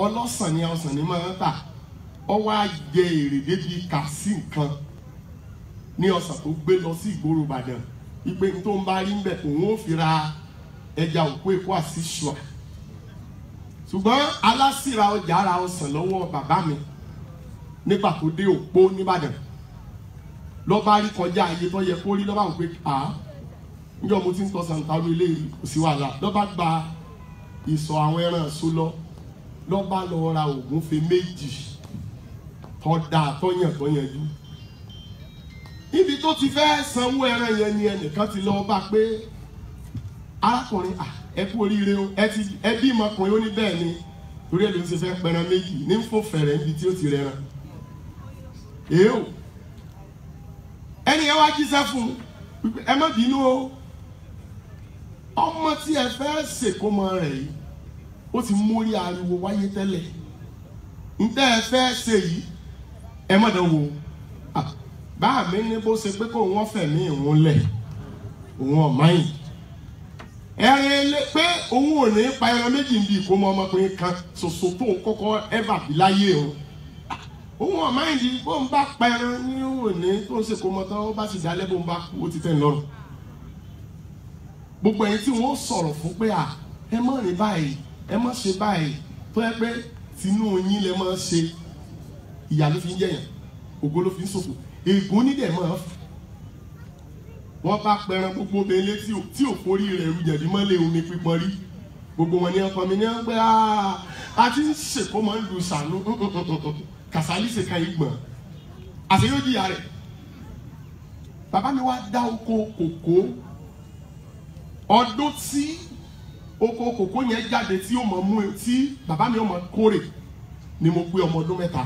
ọlọ́sàn ni ọsàn ni máa ń tà ọwọ́ á jẹ èrè débi kà sí nǹkan ní ọsàn tó gbé lọ sí ìgboro Ìbàdàn ìpè tó ń bá rí ń bẹ̀ òun ó fi ra ẹja òkú èkó àti ṣùà ṣùgbọ́n alásìra ọjà ara ọsàn lọ́wọ́ bàbá mi nígbà tó dé Òpó nìbàdàn lọ́ba rí kọjá ayé tó yẹ kó rí lọ́ba wò pé níjọ́ mo ti ń tọ́ sàǹtàlú ilé kò sí wàhálà lọ́ba gba ìsọ̀ àwọn ẹran ẹ̀sọ́ lọ́ba lọ ra ògúnfe 2 tọ́da tọ́yànjú ibi tó ti fẹ́ sanwó ẹran yẹn ni ẹnìkan ti lọ bá pé arákùnrin ẹ kú oríire o ẹ bí ọmọkùnrin ó ní bẹ́ẹ̀ ni torí ẹ ló ń ṣe fẹ́ pẹran 2 ní fò fẹ̀rẹ̀ níbi tí ó ti rẹran èèwò ẹni ẹ wá jíṣẹ́ fún ẹ má bínú o ọmọ tí ẹ fẹ́ ṣèkómọ rẹ̀ yìí ó ti mórí ariwo wáyé tẹ́lẹ̀ ntẹ́ ẹ fẹ́ ṣe yìí ẹ má dán wò bá mi ní bó ṣe pé kó wọ́n fẹ̀mí ìwọ̀n lẹ̀ òun ọ̀máyìn ẹ̀rín lé pé òun ò ní pa ẹran 2 níbi ìkómọ ọmọkùnrin kan ṣoṣo tó ń kọ́kọ́ ẹ̀fà bí láyé òun ọ̀máyìn di bó ń bá pa ẹran ní òní tó ń ṣe kómọ tán ó bá sì dálẹ́ bó ń bá kú ó ti tẹ̀ lọ́rùn gbogbo ẹ̀yin tí wọ́n sọ̀rọ̀ fún pé ẹ má rìn báyìí ẹ má ṣe báyìí tó yẹ pé tinú yín lè máa ṣe ìyà ló fi ń jẹyàn ògo ló fi ń ṣòfò ègún nídẹ̀ máa wọ́n bá pẹran gbogbo obìnrin tí ò forí rẹ̀ rú jẹ̀dí mọ́lẹ̀ omi pípọ́n rí gbogbo wọn ní ọkọ mi ní wọn pé a ti ń ṣèkó máa ń lu sànú kàsálí ṣe kan ìgbọ̀n àṣeyọjú ìyá rẹ̀ bàbá mi wá dá oko kòkó ọdún tí oko kòkó yẹn jáde tí ó mọ̀ mú tí bàbá mi ó mọ̀ kórè ni mo pé ọmọ ọdún 3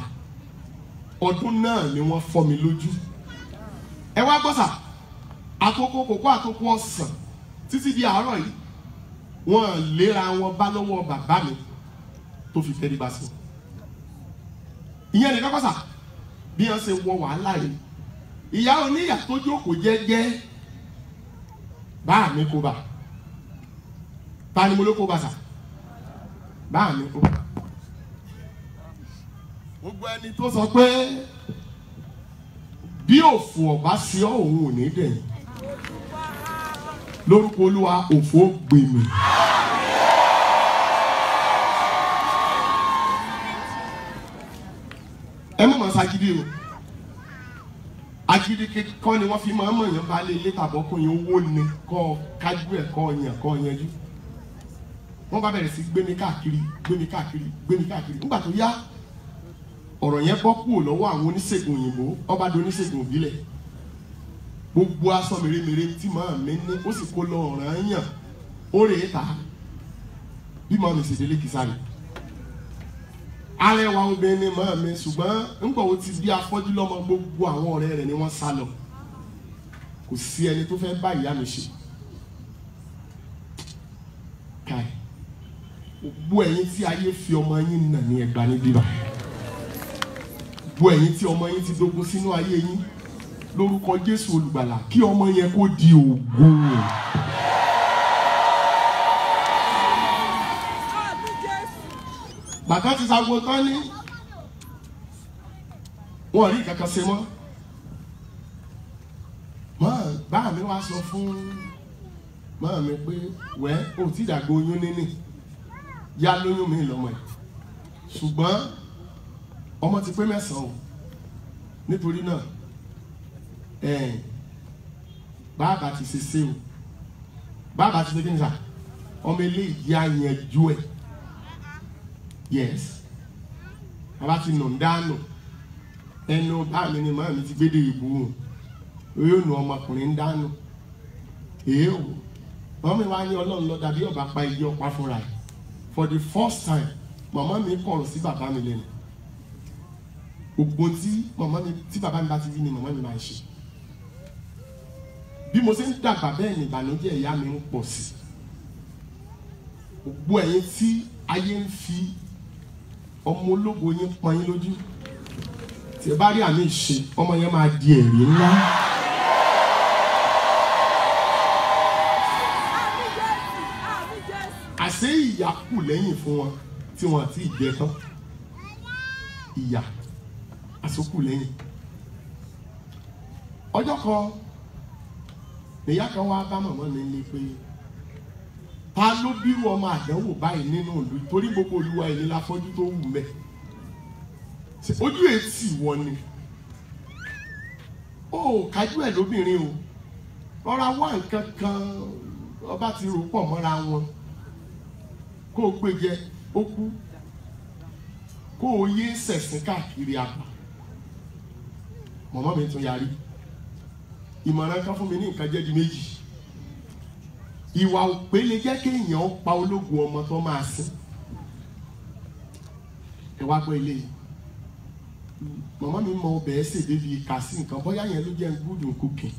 ọdún náà ni wọ́n fọ́ mi lójú ẹ wá gbọ́sà àtòkò kòkó àtòkò ọ̀sán títí di àárọ̀ yìí wọ́n léra wọn bá lọ́wọ́ bàbá mi tó fi tẹ́lẹ̀ bá sí ìyẹn nìkan gbọ́sà bí wọ́n ṣe wọ wàhálà yìí ìyá oníyà tó jókòó jẹ́jẹ́ bá mi kó bá ta ni mo ló kó bá sà bá mi kó bá gbogbo ẹni tó sọ pé bí òfò ọba sí ọ òun ò ní dẹ̀yìn lórúkọ Olúwa òfò gbèmí. ẹ mọ̀ mọ́ ságídí o agídí kọ́ ni wọ́n fi máa ń mọ̀ yẹn bá lé ilé tàbọ́kùnrin owó ni kọ́ kájú ẹ̀ kọ́ yẹn kọ́ yanjú wọ́n bá bẹ̀rẹ̀ sí gbémi káàkiri nígbà tó yá ọ̀rọ̀ yẹn bọ́ kúrò lọ́wọ́ àwọn oníṣègùn òyìnbó ọba di oníṣègùn òbílẹ̀ gbogbo aṣọ mèremère tí màá mi ní ó sì kó lọ ọ̀ràn yàn ó rèé ta bí màá mi sì délé kìsàlẹ̀ arẹwà obìnrin ni màá mi ṣùgbọ́n nígbà wo ti bí afọ́jú lọ́mọ gbogbo àwọn ọ̀rẹ́ rẹ̀ ni wọ́n sá lọ kò sí ẹni tó fẹ́ bá ìyá mi ṣe káì gbogbo ẹ̀yin tí ayé fi ọmọ yín nà ní ẹgbàá ní bíbá gbogbo ẹ̀yin tí ọmọ yín ti dógún sínú ayé yín lórúkọ Jésù olùgbàlà kí ọmọ yẹn kó di ògo. bàtà ti sago tán ní wọn rí kankan ṣe mọ́ báà mi wá sọ fún máa mi pé wẹ́ ò tí dàgbà oyún níní yá lóyún mi lọ́mọ ẹ̀ ṣùgbọ́n ọmọ ti pé 9 o nítorí náà bàbá ti ṣe o bàbá ti ṣe kí n sà ọmọ eléyìí àyànjú ẹ̀ yes bàbá ti nù dánù ẹnu bá mi ni màá mi ti gbédè ìbú o yóò nu ọmọkùnrin dánù èèwò wọ́n mi wá ní Ọlọ́run lọ dàbí ọba pa igi ọ̀pá fúnra ẹ̀ for the first time màmá mi kọ̀rọ̀ sí bàbá mi lẹ́nu gbogbo tí bàbá mi bá ti rí ni màmá mi máa ń ṣe bí mo ṣe ń dàgbà bẹ́ẹ̀ ni ìbànújẹ́ ìyá mi ń pọ̀ sí gbogbo ẹ̀yin tí ayé ń fi ọmọ ológo yín pọ́n yín lójú tí ẹ bá rí àmì ìṣe ọmọ yẹn máa di ẹ̀rí ńlá. àṣé ìyà kù lẹ́yìn fún wọn tí wọ́n àti ìjẹ tán ìyà àsókù lẹ́yìn. Ọjọ́ kan ìyá kan wá bá màmá mi ní pé ta ló bírú ọmọ àdánwò báyìí nínú ìlú torí gbogbo olúwa ẹni láfọ́jú tó wù mẹ́ ojú etí wọ ni ó kájú ẹ̀ lóbìnrin o rọra wá nǹkan kan ọba ti rò pọ̀ mọ́ra wọn kó o gbé jẹ ó kú kó o yé sẹ̀sìn káàkiri àgbà. Màmá mi tún yarí ìmọ̀ràn kan fún mi ní nǹkan jẹ́ di méjì. Ìwà òpèlè jẹ́ kéèyàn pa ológun ọmọ tó máa sìn. Ẹ wá gbọ́ ilé yìí. Màmá mi mọ ọbẹ̀ ẹ́ sèdè bíi kà sí nǹkan bóyá yẹn ló jẹ́ good cooking.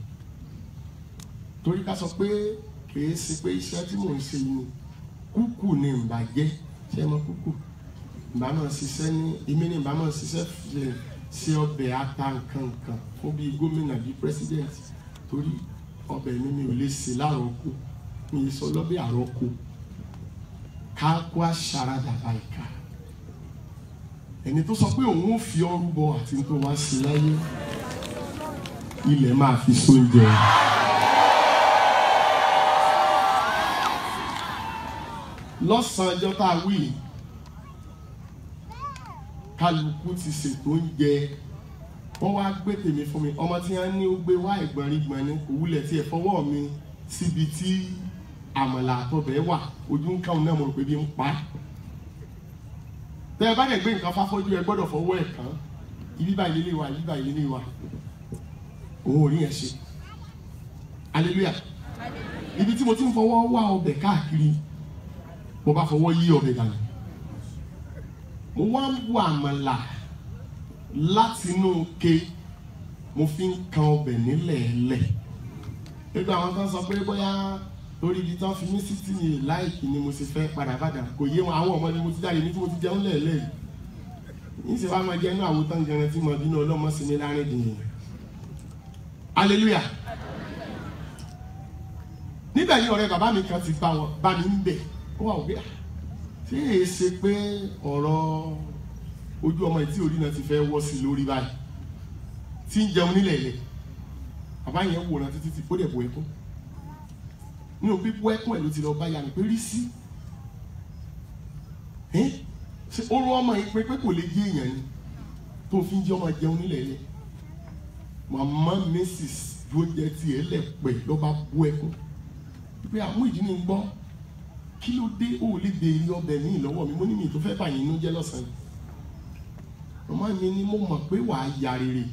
Torí ká sọ pé kìí ṣe pé iṣẹ́ tí mò ń ṣe ni kúkù ni ìbàjẹ́ ṣé mọ kúkù. Ìbá máa ṣiṣẹ́ ní èmi ní ìbá máa ṣiṣẹ́ ṣe ọbẹ̀ ata nǹkan fún bíi gómìnà bíi president torí ọbẹ̀ mi ò lè ṣe lárọ̀ọ́kù mi sọ lọ́bẹ̀ àrọ́kù ká kó àṣàrà dàbà ìka ẹni tó sọ pé òun ò fi ọrú bọ àti tó wá sí láyé ilẹ̀ máa fi sóúnjẹ. Lọ́sàn-án ọjọ́ tá a wí kálukú ti ṣètò oúnjẹ wọ́n wá gbé tèmi fún mi ọmọ tí wọ́n ní ó gbé wá ìgbọ̀nrígbọ̀n ní kò wúlẹ̀ tí ẹ̀ fọwọ́ mi síbi tí àmàlà àtọbẹ̀ wà ojú ń káwọn náà mo rò pé bí ń pa á. Tẹ́ ẹ bá dẹ̀ gbé nǹkan fáfọ́jú ẹ gbọ́dọ̀ fọwọ́ ẹ̀ kàn ibi báyìí lè wà ibi báyìí lè wà òun ò rí yẹn ṣe. Hallelujah. Ibi tí mo ti ń fọwọ́ wá ọbẹ̀ káàkiri mo bá fọwọ́ yí ọbẹ̀ dànù. Mo wá ń bu àmàlà láti inú ke mo fi ń kan ọbẹ̀ nílẹ̀ẹ́lẹ̀. Nígbà àwọn kan sọ pé bóyá torí ibi tí wọ́n fi mí sí tí mi láìkì ni mo sì fẹ́ padà kò yé wọn àwọn ọmọ ni mo ti jáde ní tí mo ti jẹun lẹ́ẹ̀lẹ́ yìí. Ní ṣe wá máa jẹ́ inú àwòtán gẹ̀rẹ́ tí mo bínú ọlọ́mọ sí mi láàrin dìnyìn. Hallelujah. Níbẹ̀ ni ọ̀rẹ́ bàbá mi kan ti bá mi ń bẹ̀ ó wà òbí ṣé èé ṣe pé ọ̀rọ̀ ojú ọmọ ìtí orí náà ti fẹ́ wọ́ sí lórí báyìí tí ń jẹun nílẹ̀ ilẹ̀ bàbá yẹn wòran títí tí ó dẹ̀ bọ̀ ẹkún nínú bíbú ẹkún ẹ̀ ló ti lọ bá ya mi pé rí sí ṣé ó rọ ọmọ yìí pé kò lè yé èèyàn ni tó fi ń jẹ́ ọmọ jẹun nílẹ̀ ilẹ̀ màmá mrs dúró jẹ tiẹ̀ lẹ̀pẹ̀ ló bá bú ẹkún pé àwọn ìdí ni ń gbọ́ kí ló dé ó lè béèrè ọbẹ̀ mi lọ́wọ́ mi mo ní mi tó fẹ́ bàyìn inú jẹ́ lọ́sàn-án màmá mi ni mo mọ̀ pé wàá ya rere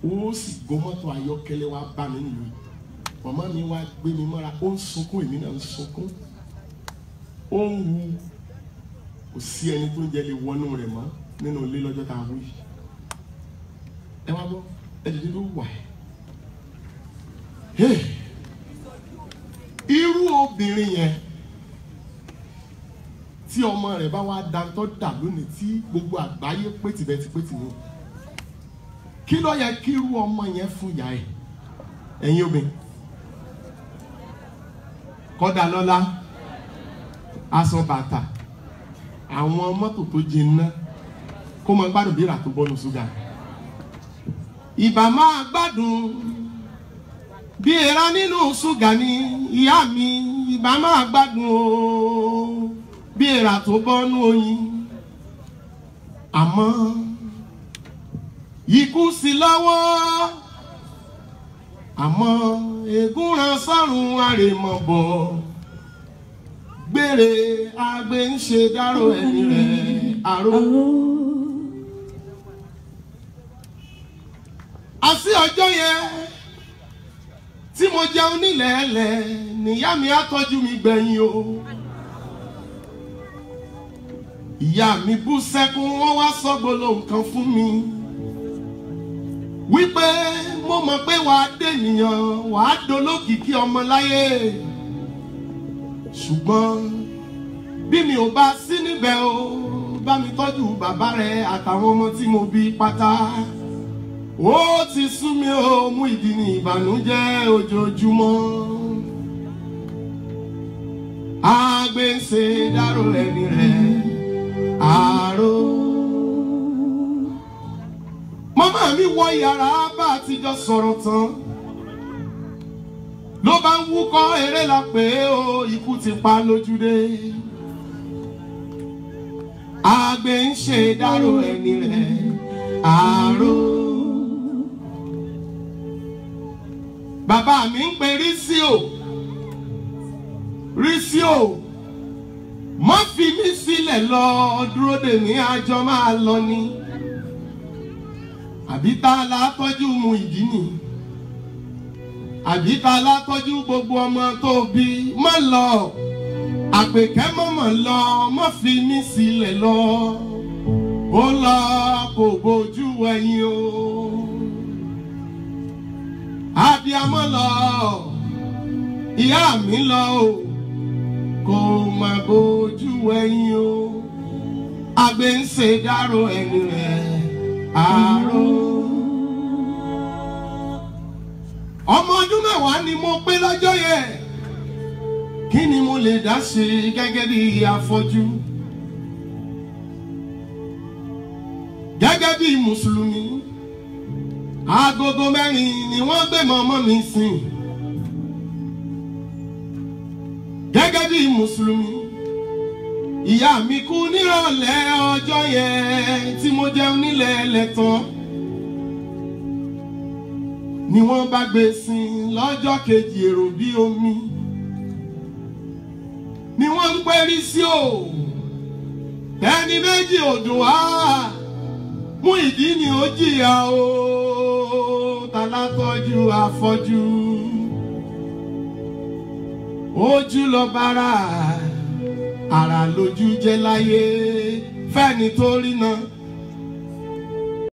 ó sì gbọ́ mọ́tò ayọ́kẹ́lẹ́ wá bá mi nílùú màmá mi wá gbé mi mọ́ra ó ń sunkún èmi náà ń sunkún ó ń wu kò sí ẹni tó ń jẹ lè wọnú rẹ̀ mọ́ nínú ilé lọ́jọ́ tá a wí ẹ wá gbọ́ ẹ̀dìdì ló wà ẹ́ irú obìnrin yẹn tí ọmọ rẹ̀ bá wá dantọ́ dà lónìí tí gbogbo àgbáyé pétìbẹ́tìpétì ni kí ló yẹ kí irú ọmọ yẹn fún ìyá ẹ̀ ẹ̀yin obìnrin kọ́dà lọ́lá aṣọ bàtà àwọn mọ́tò tó jiná kó máa gbádùn bí ìrà tó bọ́nu ṣúgà ìbá máa gbádùn bí ìrà nínú ṣúgà ni ìyá mi ìbá máa gbádùn o bí ìrà tó bọ́nu oyin àmọ́ ikú sí lọ́wọ́ àmọ́ ègúnran sọ́run àrèmọ̀bọ̀ gbére agbe ń ṣe dárò ẹni rẹ̀ àrò. àti ọjọ́ yẹn tí mo jẹun nílẹ̀ẹ́lẹ̀ níyá mi á tọ́jú mi gbẹ̀yìn o. ìyá mi bú sẹ́kún wọ́n wá sọ gbólóhùn kan fún mi wípé mo mọ̀ pé wàá dènìyàn wàá dolókìkí ọmọ láyé ṣùgbọ́n bí mi ò bá sí níbẹ̀ o bá mi tọ́jú bàbá rẹ àtàwọn ọmọ tí mo bí pátá ó ti sú mi o mú ìdí ní ìbànújẹ́ ojoojúmọ́ agbe ń ṣe dárò ẹni rẹ̀ àrò. Màmá mi wọ yàrá bá àtijọ́ sọ̀rọ̀ tán ló bá ń wúkọ́ eré la pé o ikú ti pa lójúdé. Àgbẹ̀ ń ṣe dárò ẹni rẹ̀ àrò. Bàbá mi ń pe Rísíò má fi mí sílẹ̀ lọ dúró dè mí àjọ máa lọ ni. Àbí ta la tọ́jú Muyideen, àbí ta la tọ́jú gbogbo ọmọ tó bí. Má lọ Àpèkẹ́ mọ̀mọ́ lọ, má fi mí sílẹ̀ lọ. Ó lọ kò bójú ẹ̀yìn o. Abíamọ lọ, ìyá mi lọ o, kò má bójú ẹ̀yìn o. Àgbẹ̀ ń ṣe dárò ẹni rẹ̀ àrò. Ọmọ ọdún mẹ́wàá ni mo pé lọ́jọ́ yẹn. Kí ni mo lè dá ṣe gẹ́gẹ́ bí afọ́jú? Gẹ́gẹ́ bí Mùsùlùmí, agogo 4 ni wọ́n gbé mọ́mọ́ mi sìn. Gẹ́gẹ́ bí Mùsùlùmí, ìyá mi kú nírọ̀lẹ́ ọjọ́ yẹn tí mo jẹun nílẹ̀ ẹlẹ́tàn. Ni wọ́n bá gbé sìn lọ́jọ́ kejì èrò bí omi. Ni wọ́n ń pẹ́rí sí o. Ẹni méjì odò wá. Muyideen ó jìyà o. Ta la tọ́jú afọ́jú. Ojú lọ bára. Àrà lójú jẹ́ láyé. Fẹ́ni tó rí náà